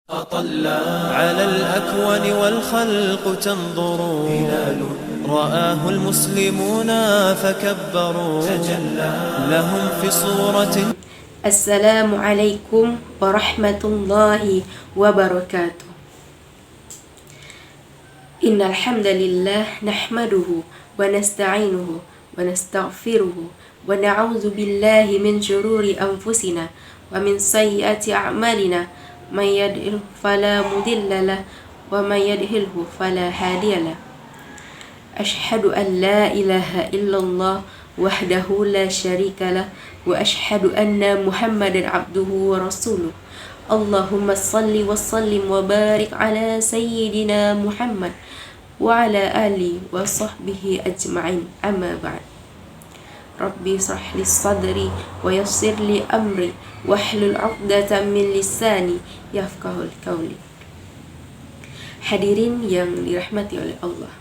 أطلى على الأكوان والخلق تنظر رآه المسلمون فكبروا لهم في صورة. Assalamualaikum warahmatullahi wabarakatuh. Innal hamdalillah nahmaduhu wa nasta'inuhu wa nastaghfiruhu wa na'udzu billahi min shururi anfusina wa min sayyiati a'malina may yahdihillahu fala mudilla lahu wa may yudhlilhu fala hadiya lahu. Asyhadu an la ilaha illallah wahdahu la syarika lah wa asyhadu anna Muhammadan abduhu wa rasuluh. Allahumma salli wa sallim wa barik ala sayyidina Muhammad wa ala ali wa sahbihi ajma'in, amma ba'd. Rabbi shrah li sadri wa yassir li amri wahlul 'uqdatam min lisani yafqahul qawli. Hadirin yang dirahmati oleh Allah,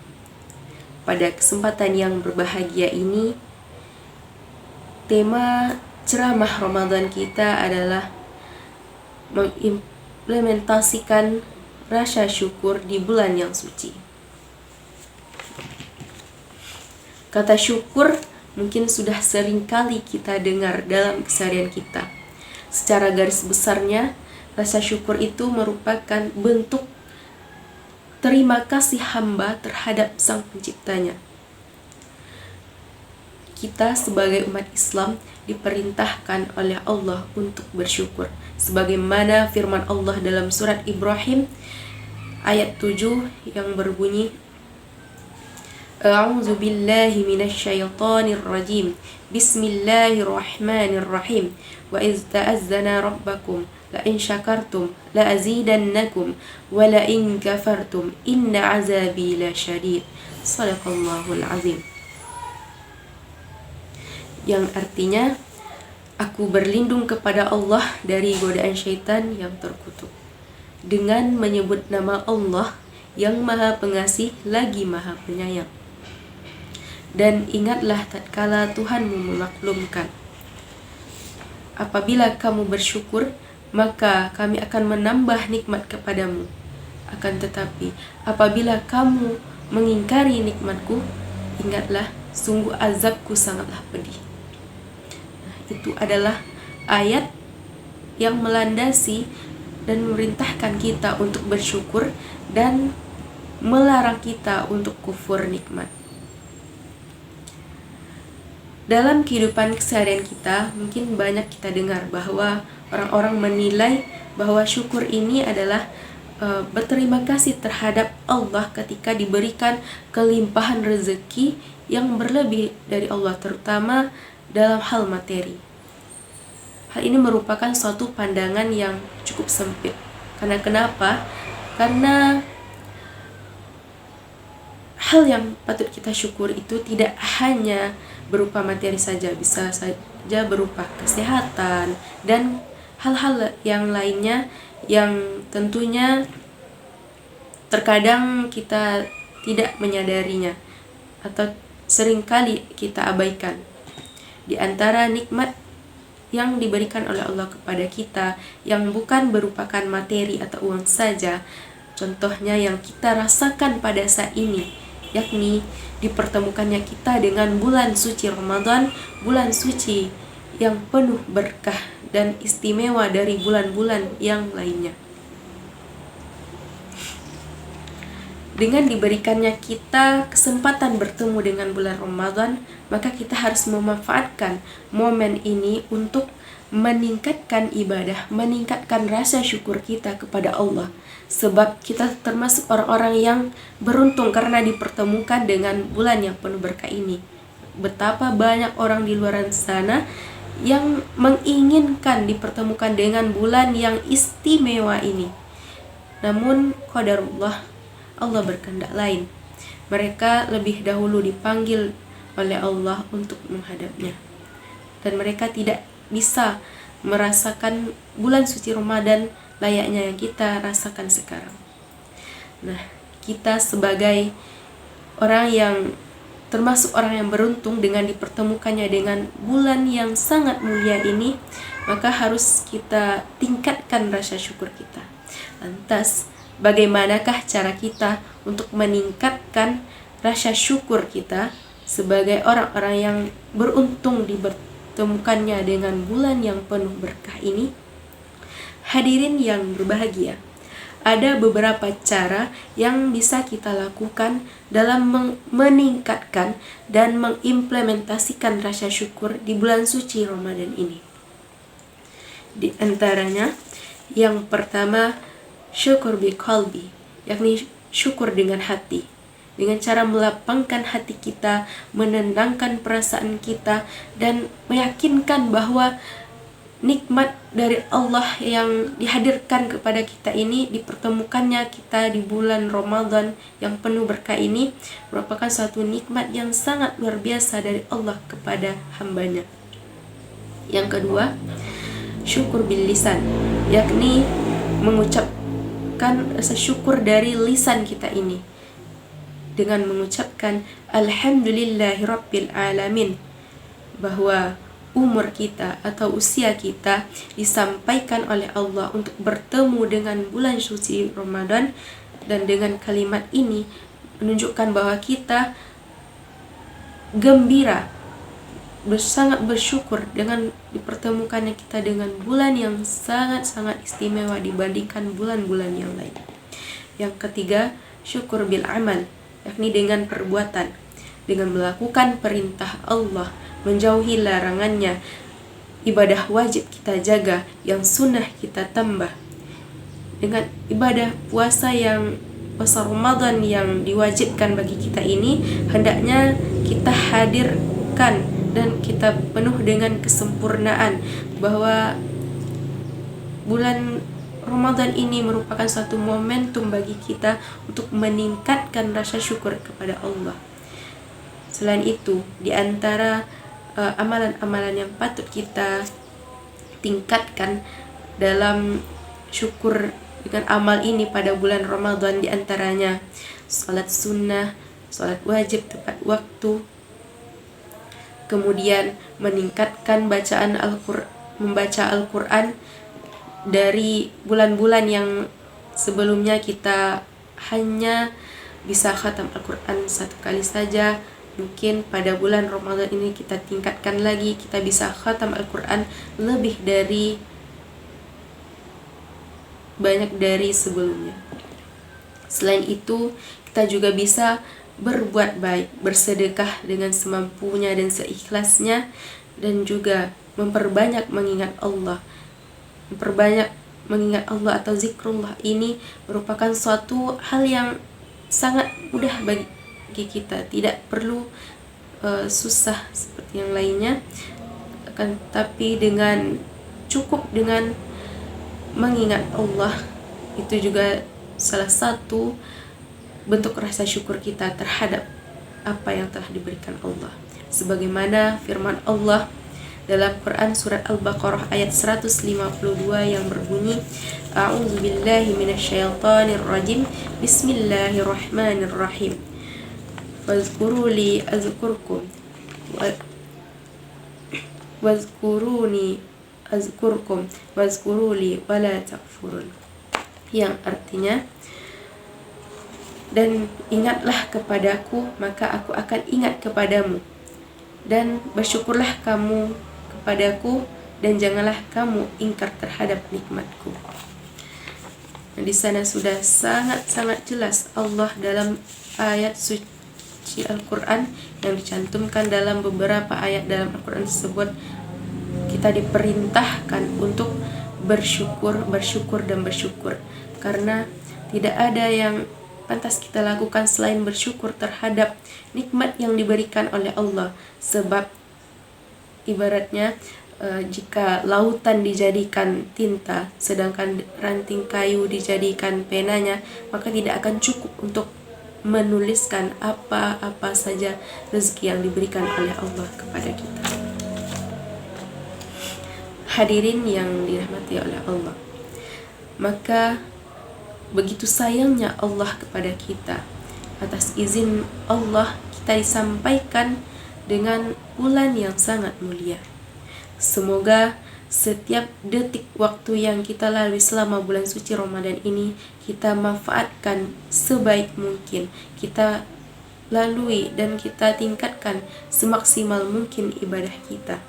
pada kesempatan yang berbahagia ini, tema ceramah Ramadan kita adalah mengimplementasikan rasa syukur di bulan yang suci. Kata syukur mungkin sudah sering kali kita dengar dalam keseharian kita. Secara garis besarnya, rasa syukur itu merupakan bentuk terima kasih hamba terhadap Sang Penciptanya. Kita sebagai umat Islam diperintahkan oleh Allah untuk bersyukur, sebagaimana firman Allah dalam surat Ibrahim ayat 7 yang berbunyi, A'udzu billahi minasyaitonir rajim. Bismillahirrahmanirrahim. Wa iz ta'azzana rabbakum la in syakartum la azidannakum wa la in kafartum inna azabi lasyadid. Shadaqallahul azim. Yang artinya, aku berlindung kepada Allah dari godaan syaitan yang terkutuk, dengan menyebut nama Allah yang Maha Pengasih lagi Maha Penyayang. Dan ingatlah tatkala Tuhanmu memaklumkan, apabila kamu bersyukur, maka kami akan menambah nikmat kepadamu. Akan tetapi apabila kamu mengingkari nikmatku, ingatlah sungguh azabku sangatlah pedih. Itu adalah ayat yang melandasi dan memerintahkan kita untuk bersyukur dan melarang kita untuk kufur nikmat. Dalam kehidupan keseharian kita, mungkin banyak kita dengar bahwa orang-orang menilai bahwa syukur ini adalah berterima kasih terhadap Allah ketika diberikan kelimpahan rezeki yang berlebih dari Allah, terutama dalam hal materi. Hal ini merupakan suatu pandangan yang cukup sempit. Karena kenapa? Karena hal yang patut kita syukur itu tidak hanya berupa materi saja, bisa saja berupa kesehatan dan hal-hal yang lainnya yang tentunya terkadang kita tidak menyadarinya atau seringkali kita abaikan. Di antara nikmat yang diberikan oleh Allah kepada kita yang bukan merupakan materi atau uang saja, contohnya yang kita rasakan pada saat ini, yakni dipertemukannya kita dengan bulan suci Ramadan, bulan suci yang penuh berkah dan istimewa dari bulan-bulan yang lainnya. Dengan diberikannya kita kesempatan bertemu dengan bulan Ramadan, maka kita harus memanfaatkan momen ini untuk meningkatkan ibadah, meningkatkan rasa syukur kita kepada Allah. Sebab kita termasuk orang-orang yang beruntung karena dipertemukan dengan bulan yang penuh berkah ini. Betapa banyak orang di luar sana yang menginginkan dipertemukan dengan bulan yang istimewa ini. Namun qadarullah, Allah berkehendak lain. Mereka lebih dahulu dipanggil oleh Allah untuk menghadapnya, dan mereka tidak bisa merasakan bulan suci Ramadan layaknya yang kita rasakan sekarang. Nah, kita sebagai orang yang termasuk orang yang beruntung dengan dipertemukannya dengan bulan yang sangat mulia ini, maka harus kita tingkatkan rasa syukur kita. Lantas, bagaimanakah cara kita untuk meningkatkan rasa syukur kita sebagai orang-orang yang beruntung dipertemukannya dengan bulan yang penuh berkah ini? Hadirin yang berbahagia, ada beberapa cara yang bisa kita lakukan dalam meningkatkan dan mengimplementasikan rasa syukur di bulan suci Ramadan ini. Di antaranya, yang pertama, syukur biqalbi, yakni syukur dengan hati. Dengan cara melapangkan hati kita, menenangkan perasaan kita, dan meyakinkan bahwa nikmat dari Allah yang dihadirkan kepada kita ini, dipertemukannya kita di bulan Ramadan yang penuh berkah ini, merupakan suatu nikmat yang sangat luar biasa dari Allah kepada hambanya. Yang kedua, syukur bil lisan, yakni mengucapkan rasa syukur dari lisan kita ini dengan mengucapkan alhamdulillahirabbil alamin, bahwa umur kita atau usia kita disampaikan oleh Allah untuk bertemu dengan bulan suci Ramadan, dan dengan kalimat ini menunjukkan bahwa kita gembira, sangat bersyukur dengan dipertemukannya kita dengan bulan yang sangat-sangat istimewa dibandingkan bulan-bulan yang lain. Yang ketiga, syukur bil amal, yakni dengan perbuatan, dengan melakukan perintah Allah, menjauhi larangannya. Ibadah wajib kita jaga, yang sunnah kita tambah. Dengan ibadah puasa Ramadan yang diwajibkan bagi kita ini, hendaknya kita hadirkan dan kita penuh dengan kesempurnaan bahwa bulan Ramadan ini merupakan suatu momentum bagi kita untuk meningkatkan rasa syukur kepada Allah. Selain itu, di antara amalan-amalan yang patut kita tingkatkan dalam syukur dengan amal ini pada bulan Ramadan, di antaranya salat sunnah, salat wajib tepat waktu, kemudian meningkatkan membaca Al-Quran dari bulan-bulan yang sebelumnya kita hanya bisa khatam Al-Quran satu kali saja. Mungkin pada bulan Ramadan ini kita tingkatkan lagi, kita bisa khatam Al-Quran lebih banyak dari sebelumnya. Selain itu, kita juga bisa berbuat baik, bersedekah dengan semampunya dan seikhlasnya, dan juga memperbanyak mengingat Allah. Memperbanyak mengingat Allah atau zikrullah ini merupakan suatu hal yang sangat mudah bagi kita, tidak perlu susah seperti yang lainnya, tapi cukup dengan mengingat Allah, itu juga salah satu bentuk rasa syukur kita terhadap apa yang telah diberikan Allah. Sebagaimana firman Allah dalam Quran surat Al-Baqarah ayat 152 yang berbunyi, A'udzubillahi minasyaitonir rajim, Bismillahirrahmanirrahim. Wazkuruli azkurkum wazkuruni azkurkum wazkuruli wala takfurun, yang artinya, dan ingatlah kepadaku maka aku akan ingat kepadamu, dan bersyukurlah kamu kepadaku dan janganlah kamu ingkar terhadap nikmatku. Nah, di sana sudah sangat-sangat jelas Allah dalam ayat suci Al-Quran yang dicantumkan dalam beberapa ayat dalam Al-Quran tersebut, kita diperintahkan untuk bersyukur, karena tidak ada yang pantas kita lakukan selain bersyukur terhadap nikmat yang diberikan oleh Allah. Sebab ibaratnya jika lautan dijadikan tinta sedangkan ranting kayu dijadikan penanya, maka tidak akan cukup untuk menuliskan apa-apa saja rezeki yang diberikan oleh Allah kepada kita. Hadirin yang dirahmati oleh Allah, maka begitu sayangnya Allah kepada kita, atas izin Allah kita disampaikan dengan bulan yang sangat mulia. Semoga setiap detik waktu yang kita lalui selama bulan suci Ramadan ini kita manfaatkan sebaik mungkin, kita lalui dan kita tingkatkan semaksimal mungkin ibadah kita,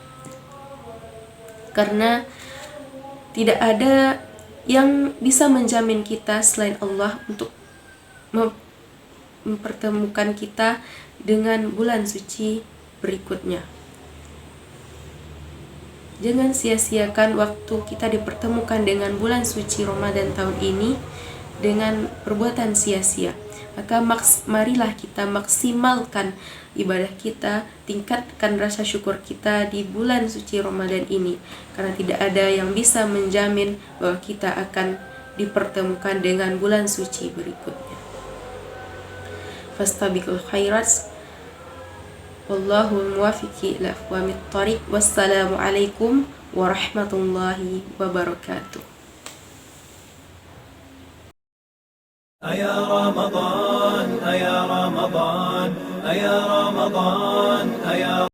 karena tidak ada yang bisa menjamin kita selain Allah untuk mempertemukan kita dengan bulan suci berikutnya. Jangan sia-siakan waktu kita dipertemukan dengan bulan suci Ramadan tahun ini dengan perbuatan sia-sia. Maka marilah kita maksimalkan ibadah kita, tingkatkan rasa syukur kita di bulan suci Ramadan ini, karena tidak ada yang bisa menjamin bahwa kita akan dipertemukan dengan bulan suci berikutnya. Fastabiqul khairat, wallahu muwaffiq ila aqwamit thoriq. Wassalamu alaikum warahmatullahi wabarakatuh. أيا رمضان أيا رمضان أيا رمضان أيا